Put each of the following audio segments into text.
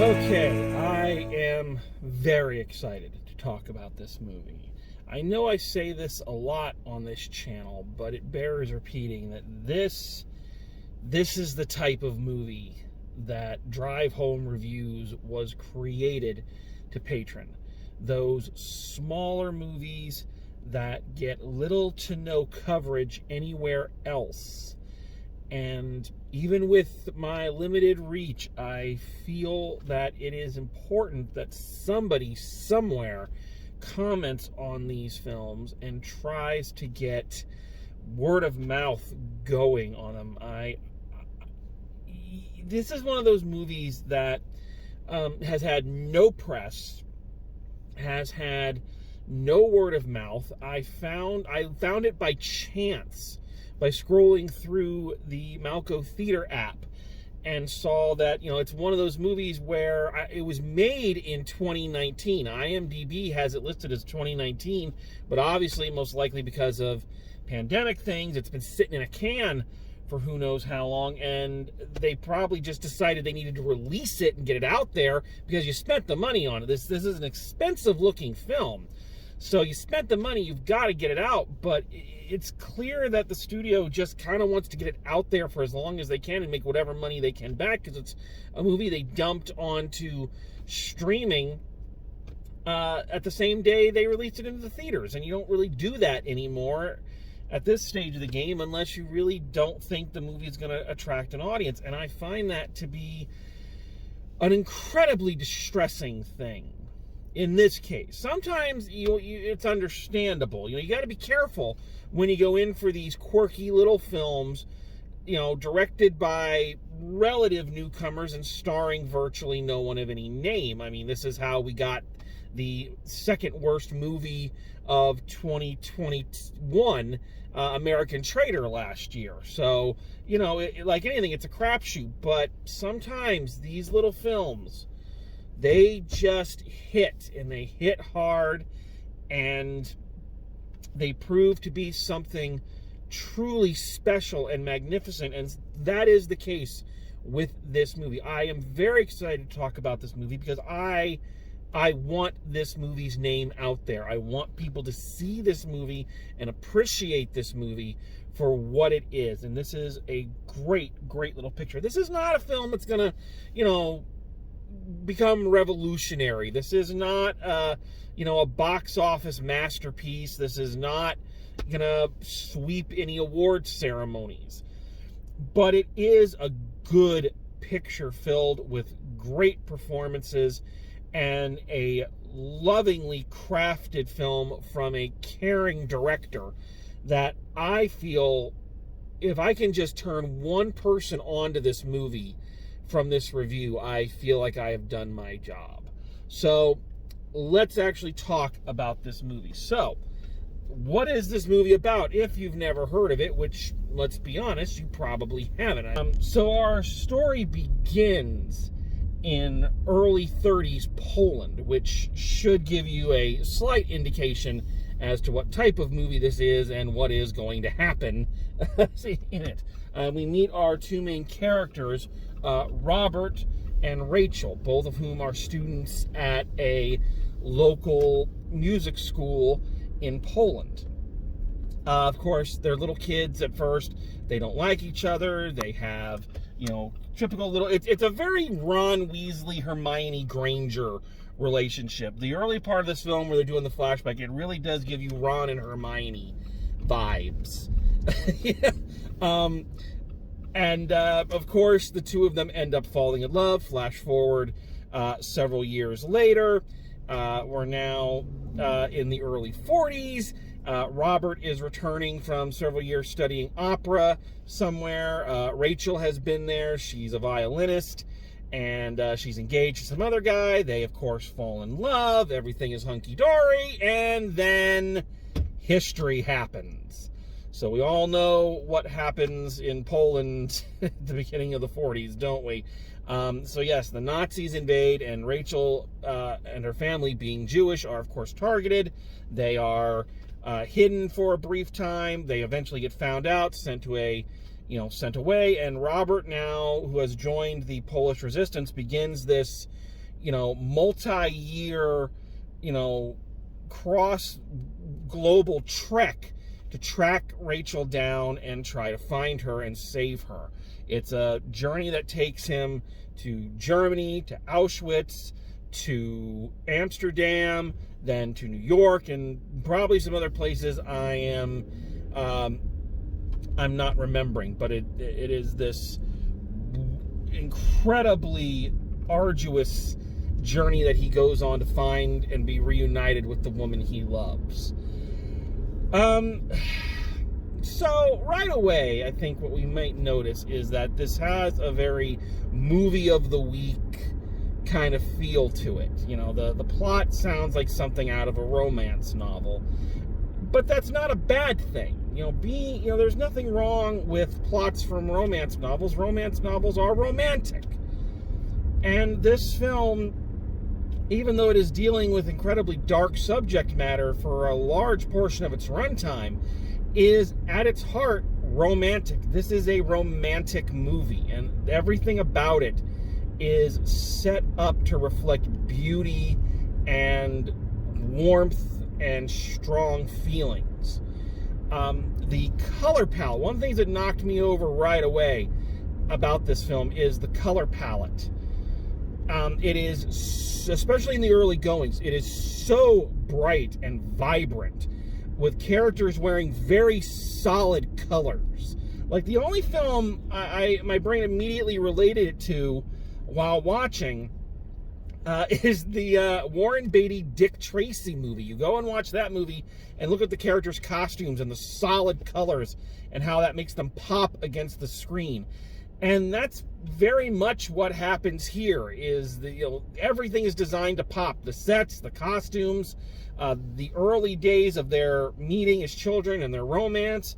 Okay, I am very excited to talk about this movie. I know I say this a lot on this channel, but it bears repeating that this is the type of movie that Drive Home Reviews was created to patron. Those smaller movies that get little to no coverage anywhere else. And even with my limited reach, I feel that it is important that somebody somewhere comments on these films and tries to get word of mouth going on them. This is one of those movies that has had no press, has had no word of mouth. I found it by chance by scrolling through the Malco Theater app and saw that, it's one of those movies where it was made in 2019. IMDb has it listed as 2019, but obviously, most likely because of pandemic things, it's been sitting in a can for who knows how long, and they probably just decided they needed to release it and get it out there because you spent the money on it. This is an expensive-looking film. So you spent the money, you've got to get it out, but it's clear that the studio just kind of wants to get it out there for as long as they can and make whatever money they can back, because it's a movie they dumped onto streaming at the same day they released it into the theaters. And you don't really do that anymore at this stage of the game unless you really don't think the movie is going to attract an audience. And I find that to be an incredibly distressing thing. In this case, sometimes it's understandable. You got to be careful when you go in for these quirky little films, directed by relative newcomers and starring virtually no one of any name. I mean, this is how we got the second worst movie of 2021, American Trader, last year. So, like anything, it's a crapshoot. But sometimes these little films, they just hit, and they hit hard, and they prove to be something truly special and magnificent, and that is the case with this movie. I am very excited to talk about this movie because I want this movie's name out there. I want people to see this movie and appreciate this movie for what it is, and this is a great, great little picture. This is not a film that's gonna, become revolutionary. This is not a box office masterpiece. This is not gonna sweep any award ceremonies, but it is a good picture filled with great performances and a lovingly crafted film from a caring director that I feel, if I can just turn one person onto this movie from this review, I feel like I have done my job. So let's actually talk about this movie. So what is this movie about if you've never heard of it, which, let's be honest, you probably haven't. So our story begins in early 30s Poland, which should give you a slight indication as to what type of movie this is and what is going to happen in it. We meet our two main characters, Robert and Rachel, both of whom are students at a local music school in Poland. Of course, they're little kids at first. They don't like each other. They have, typical little... It's a very Ron Weasley, Hermione Granger relationship. The early part of this film where they're doing the flashback, it really does give you Ron and Hermione vibes. Yeah. And of course, the two of them end up falling in love. Flash forward several years later. We're now in the early 40s. Robert is returning from several years studying opera somewhere. Rachel has been there. She's a violinist, and she's engaged to some other guy. They, of course, fall in love. Everything is hunky-dory, and then history happens. So we all know what happens in Poland at the beginning of the 40s, don't we? So yes, the Nazis invade, and Rachel and her family, being Jewish, are of course targeted. They are hidden for a brief time. They eventually get found out, sent away, and Robert, now who has joined the Polish resistance, begins this multi-year, cross global trek to track Rachel down and try to find her and save her. It's a journey that takes him to Germany, to Auschwitz, to Amsterdam, then to New York, and probably some other places I'm not remembering. But it is this incredibly arduous journey that he goes on to find and be reunited with the woman he loves. So right away, I think what we might notice is that this has a very movie of the week kind of feel to it. The plot sounds like something out of a romance novel, but that's not a bad thing. There's nothing wrong with plots from romance novels. Romance novels are romantic. And this film, even though it is dealing with incredibly dark subject matter for a large portion of its runtime, is at its heart romantic. This is a romantic movie, and everything about it is set up to reflect beauty and warmth and strong feelings. The color palette, one of the things that knocked me over right away about this film is the color palette. It is, especially in the early goings, it is so bright and vibrant, with characters wearing very solid colors. Like, the only film my brain immediately related it to while watching is the Warren Beatty Dick Tracy movie. You go and watch that movie and look at the characters' costumes and the solid colors and how that makes them pop against the screen. And that's very much what happens here. Is everything is designed to pop. The sets, the costumes, the early days of their meeting as children and their romance.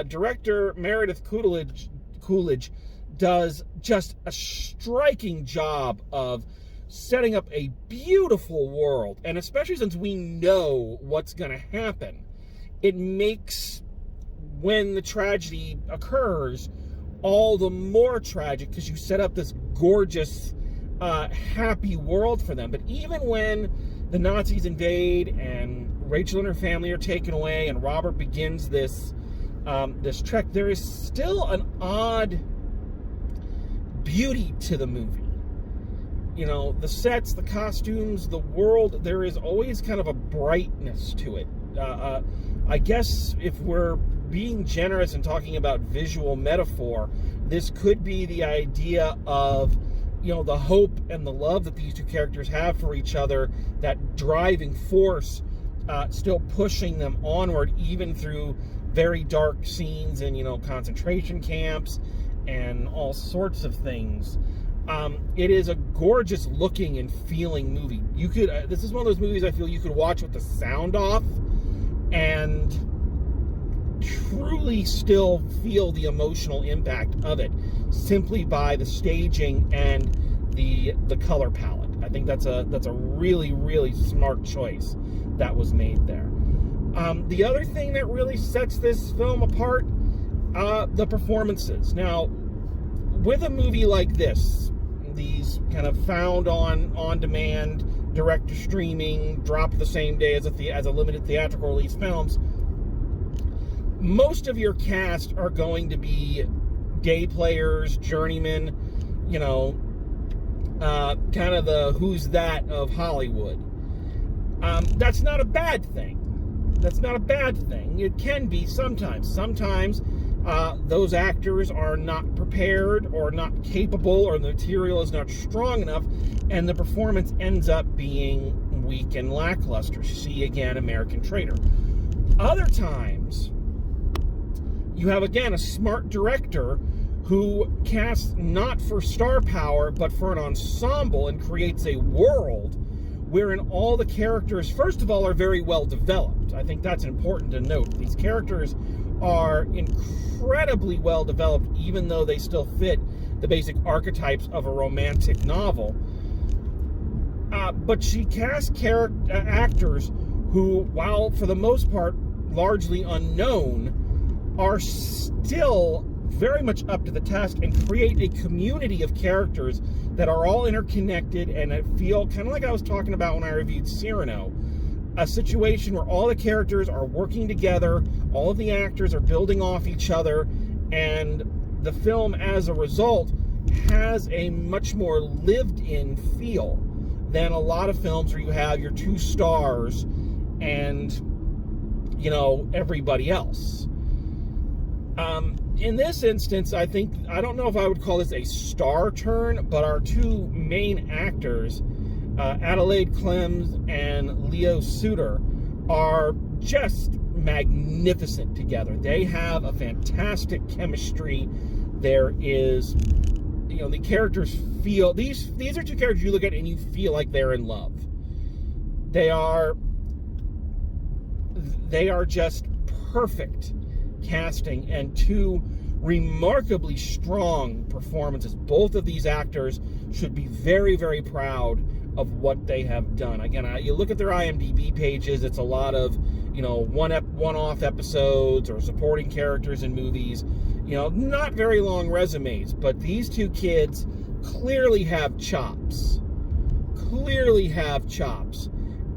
Director Meredith Coolidge does just a striking job of setting up a beautiful world, and especially since we know what's going to happen, it makes, when the tragedy occurs, all the more tragic, because you set up this gorgeous, happy world for them. But even when the Nazis invade and Rachel and her family are taken away and Robert begins this trek, there is still an odd beauty to the movie. The sets, the costumes, the world, there is always kind of a brightness to it. I guess if we're being generous and talking about visual metaphor, this could be the idea of, the hope and the love that these two characters have for each other, that driving force still pushing them onward, even through very dark scenes and, concentration camps and all sorts of things. It is a gorgeous looking and feeling movie. This is one of those movies I feel you could watch with the sound off and truly still feel the emotional impact of it, simply by the staging and the color palette. I think that's a really, really smart choice that was made there. The other thing that really sets this film apart, the performances. Now, with a movie like this, these kind of found on demand, direct to streaming, drop the same day as a limited theatrical release films, most of your cast are going to be day players, journeymen, kind of the who's that of Hollywood. That's not a bad thing. It can be sometimes. Sometimes those actors are not prepared or not capable, or the material is not strong enough, and the performance ends up being weak and lackluster. See, again, American Traitor. Other times, you have, again, a smart director who casts not for star power, but for an ensemble, and creates a world wherein all the characters, first of all, are very well developed. I think that's important to note. These characters are incredibly well developed, even though they still fit the basic archetypes of a romantic novel. But she casts actors who, while for the most part largely unknown, are still very much up to the task and create a community of characters that are all interconnected, and I feel kind of like I was talking about when I reviewed Cyrano, a situation where all the characters are working together, all of the actors are building off each other, and the film, as a result, has a much more lived-in feel than a lot of films where you have your two stars and, you know, everybody else. In this instance, I don't know if I would call this a star turn, but our two main actors, Adelaide Clems and Leo Suter, are just magnificent together. They have a fantastic chemistry. There is, you know, the characters feel, these are two characters you look at and you feel like they're in love. They are just perfect casting and two remarkably strong performances. Both of these actors should be very, very proud of what they have done. Again, you look at their IMDb pages, it's a lot of, you know, one-off episodes or supporting characters in movies. You know, not very long resumes, but these two kids clearly have chops.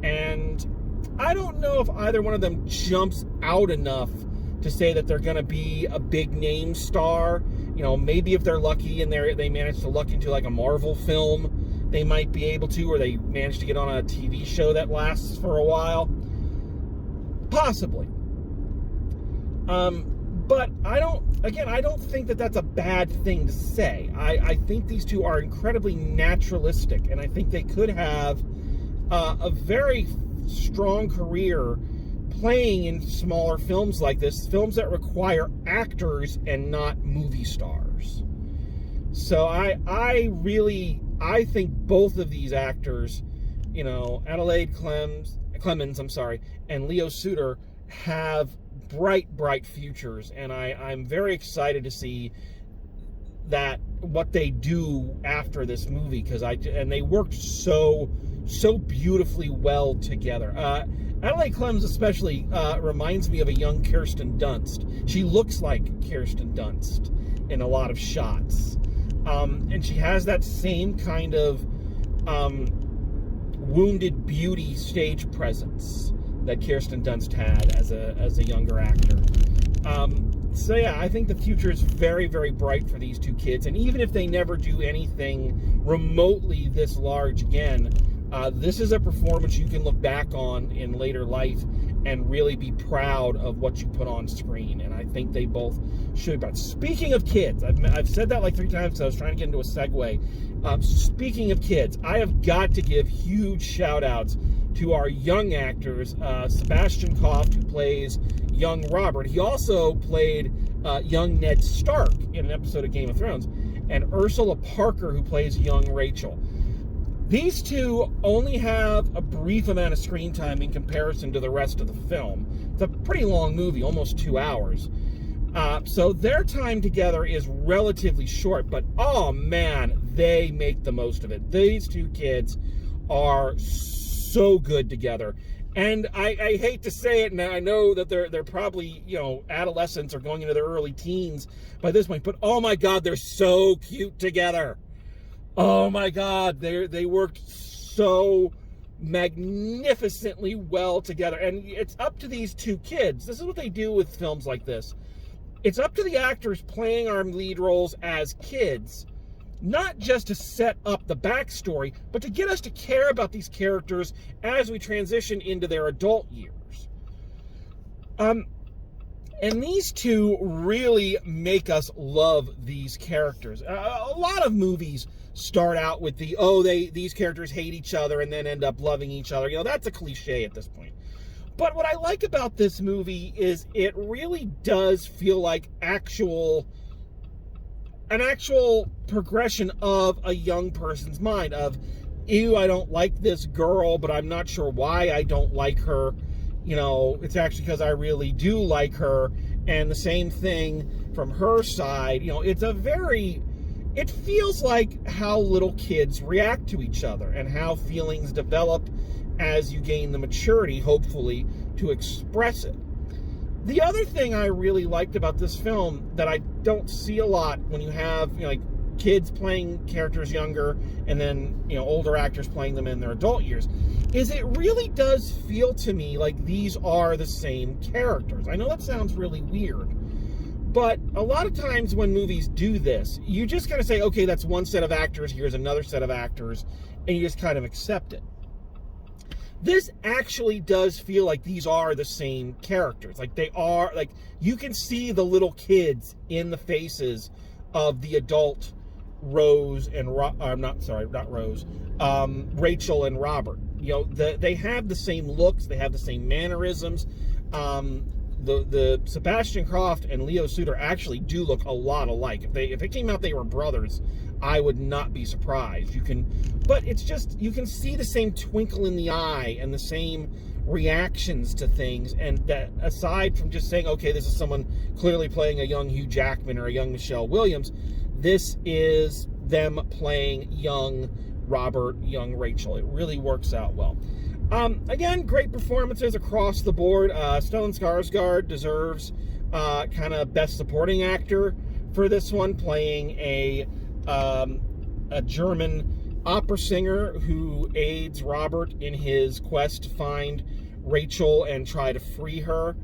And I don't know if either one of them jumps out enough to say that they're going to be a big name star. You know, maybe if they're lucky and they manage to luck into like a Marvel film, they might be able to, or they manage to get on a TV show that lasts for a while. Possibly. But I don't think that that's a bad thing to say. I think these two are incredibly naturalistic, and I think they could have a very strong career playing in smaller films like this, films that require actors and not movie stars. So I think both of these actors, you know, Adelaide Clemens, and Leo Suter have bright futures, and I'm very excited to see that what they do after this movie, because they worked so beautifully well together. Adelaide Clems especially reminds me of a young Kirsten Dunst. She looks like Kirsten Dunst in a lot of shots, and she has that same kind of wounded beauty stage presence that Kirsten Dunst had as a younger actor. So yeah, I think the future is very, very bright for these two kids, and even if they never do anything remotely this large again, this is a performance you can look back on in later life and really be proud of what you put on screen, and I think they both should. But speaking of kids, I've said that like 3 times, so I was trying to get into a segue. Speaking of kids, I have got to give huge shout-outs to our young actors, Sebastian Koft, who plays young Robert. He also played young Ned Stark in an episode of Game of Thrones, and Ursula Parker, who plays young Rachel. These two only have a brief amount of screen time in comparison to the rest of the film. It's a pretty long movie, almost 2 hours. So their time together is relatively short, but oh man, they make the most of it. These two kids are so good together. And I hate to say it, and I know that they're probably, you know, adolescents or going into their early teens by this point, but oh my God, they're so cute together. Oh my God, they worked so magnificently well together. And it's up to these two kids. This is what they do with films like this. It's up to the actors playing our lead roles as kids, not just to set up the backstory, but to get us to care about these characters as we transition into their adult years. And these two really make us love these characters. A lot of movies start out with these characters hate each other and then end up loving each other. You know, that's a cliche at this point. But what I like about this movie is it really does feel like an actual progression of a young person's mind of, ew, I don't like this girl, but I'm not sure why I don't like her. You know, it's actually because I really do like her. And the same thing from her side. You know, it feels like how little kids react to each other and how feelings develop as you gain the maturity, hopefully, to express it. The other thing I really liked about this film that I don't see a lot when you have, you know, like kids playing characters younger and then, you know, older actors playing them in their adult years, is it really does feel to me like these are the same characters. I know that sounds really weird, but a lot of times when movies do this, you just kind of say, okay, that's one set of actors, here's another set of actors, and you just kind of accept it. This actually does feel like these are the same characters. Like they are, like you can see the little kids in the faces of the adult Rose and Rachel and Robert. You know, they have the same looks, they have the same mannerisms. The Sebastian Croft and Leo Suter actually do look a lot alike. If it came out they were brothers, I would not be surprised. But it's just, you can see the same twinkle in the eye and the same reactions to things, and that aside from just saying, okay, this is someone clearly playing a young Hugh Jackman or a young Michelle Williams, this is them playing young Robert, young Rachel. It really works out well. Again, great performances across the board. Stellan Skarsgård deserves kind of best supporting actor for this one, playing a German opera singer who aids Robert in his quest to find Rachel and try to free her.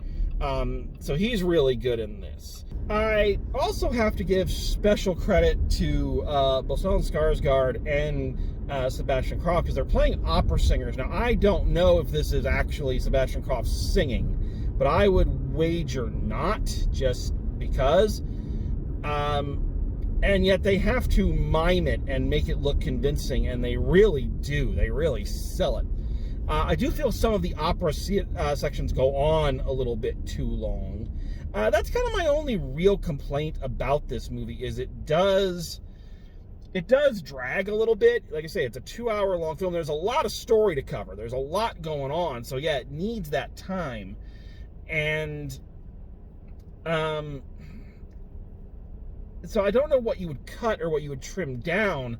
So he's really good in this. I also have to give special credit to both Stellan Skarsgård and Sebastian Croft, because they're playing opera singers. Now, I don't know if this is actually Sebastian Croft singing, but I would wager not, just because. And yet they have to mime it and make it look convincing, and they really do. They really sell it. I do feel some of the opera sections go on a little bit too long. That's kind of my only real complaint about this movie, is it does drag a little bit. Like I say, it's a 2-hour-long film. There's a lot of story to cover. There's a lot going on. So yeah, it needs that time. And so I don't know what you would cut or what you would trim down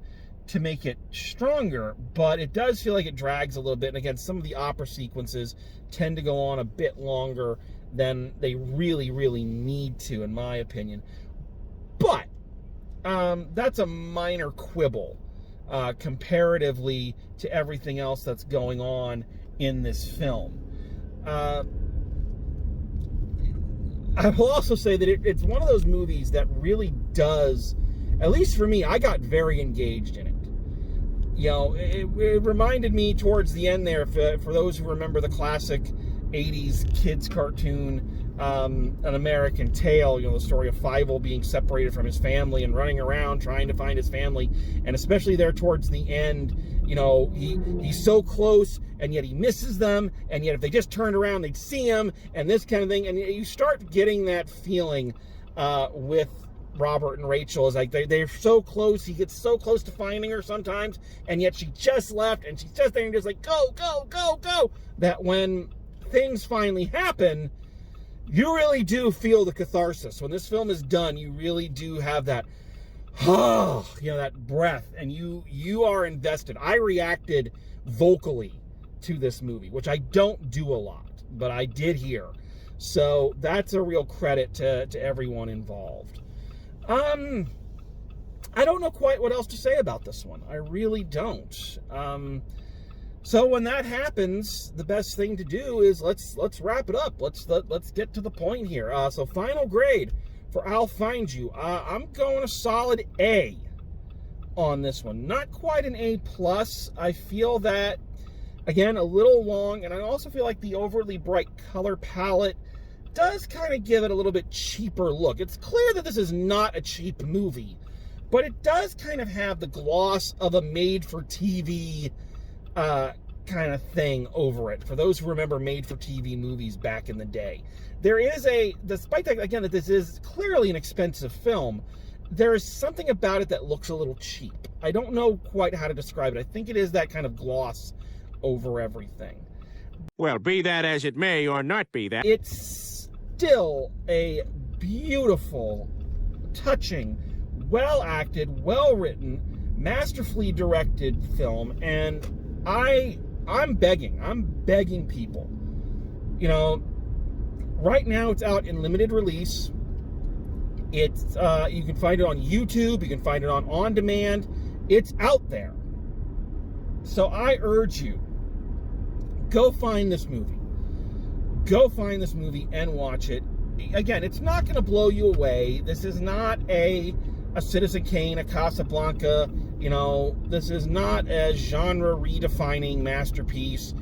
to make it stronger, but it does feel like it drags a little bit. And again, some of the opera sequences tend to go on a bit longer than they really, really need to, in my opinion. But that's a minor quibble comparatively to everything else that's going on in this film. I will also say that it's one of those movies that really does, at least for me, I got very engaged in it. You know, it reminded me towards the end there, for those who remember the classic 80s kids cartoon, An American Tail, you know, the story of Fievel being separated from his family and running around trying to find his family, and especially there towards the end, you know, he's so close, and yet he misses them, and yet if they just turned around, they'd see him, and this kind of thing, and you start getting that feeling with Robert and Rachel. Is like they're so close, he gets so close to finding her sometimes, and yet she just left, and she's just there, and just like, go, go, go, go, that when things finally happen, you really do feel the catharsis. When this film is done, you really do have that, you know, that breath, and you are invested. I reacted vocally to this movie, which I don't do a lot, but I did here. So that's a real credit to everyone involved. I don't know quite what else to say about this one. I really don't. So when that happens, the best thing to do is let's wrap it up. Let's get to the point here. So final grade for I'll Find You. I'm going a solid A on this one. Not quite an A+. I feel that, again, a little long, and I also feel like the overly bright color palette does kind of give it a little bit cheaper look. It's clear that this is not a cheap movie, but it does kind of have the gloss of a made-for-TV kind of thing over it. For those who remember made-for-TV movies back in the day, there is despite that, again, that this is clearly an expensive film, there is something about it that looks a little cheap. I don't know quite how to describe it. I think it is that kind of gloss over everything. Well, be that as it may, or not be that, it's still a beautiful, touching, well-acted, well-written, masterfully directed film, and I'm begging people. You know, Right now, it's out in limited release. It's you can find it on YouTube. You can find it on demand. It's out there. So I urge you, go find this movie. Go find this movie and watch it. Again, it's not going to blow you away. This is not a Citizen Kane, a Casablanca. You know, this is not a genre redefining masterpiece.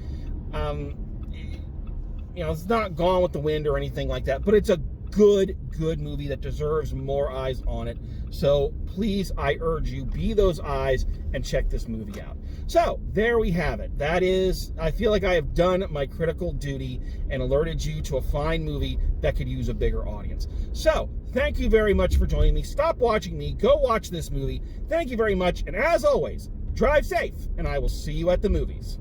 You know, it's not Gone with the Wind or anything like that, but it's a good movie that deserves more eyes on it. So please, I urge you, be those eyes and check this movie out. So there we have it. That is, I feel like I have done my critical duty and alerted you to a fine movie that could use a bigger audience. So thank you very much for joining me. Stop watching me. Go watch this movie. Thank you very much. And as always, drive safe, and I will see you at the movies.